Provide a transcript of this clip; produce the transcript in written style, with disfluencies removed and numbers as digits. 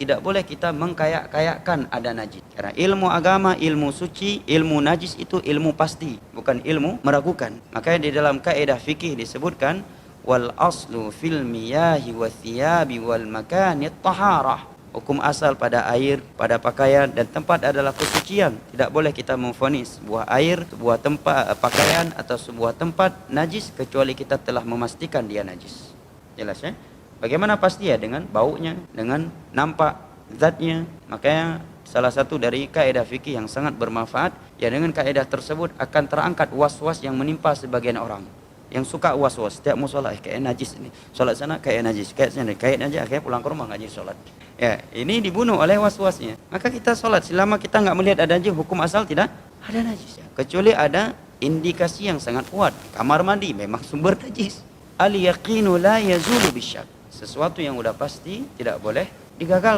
tidak boleh kita mengkayak-kayakkan ada najis. Karena ilmu agama, ilmu suci, ilmu najis itu ilmu pasti, bukan ilmu meragukan. Makanya di dalam kaidah fikih disebutkan wal aslu fil miyahi wathiyabi wal makani taharah. Hukum asal pada air, pada pakaian dan tempat adalah kesucian. Tidak boleh kita memvonis sebuah air, sebuah tempat pakaian atau sebuah tempat najis kecuali kita telah memastikan dia najis. Jelas ya? Bagaimana pasti ya? Dengan baunya, dengan nampak zatnya. Makanya salah satu dari kaidah fikih yang sangat bermanfaat, ya dengan kaidah tersebut akan terangkat was-was yang menimpa sebagian orang. Yang suka was-was, setiap mau sholat, kayak najis ini. Sholat sana kayak najis, kayak sana kayak najis, akhirnya pulang ke rumah nggak jadi sholat. Ya, ini dibunuh oleh was-wasnya. Maka kita sholat selama kita nggak melihat ada najis, hukum asal tidak ada najis. Ya. Kecuali ada indikasi yang sangat kuat. Kamar mandi memang sumber najis. Al-yaqinu la yazulu bisyak. Sesuatu yang udah pasti tidak boleh digagalkan.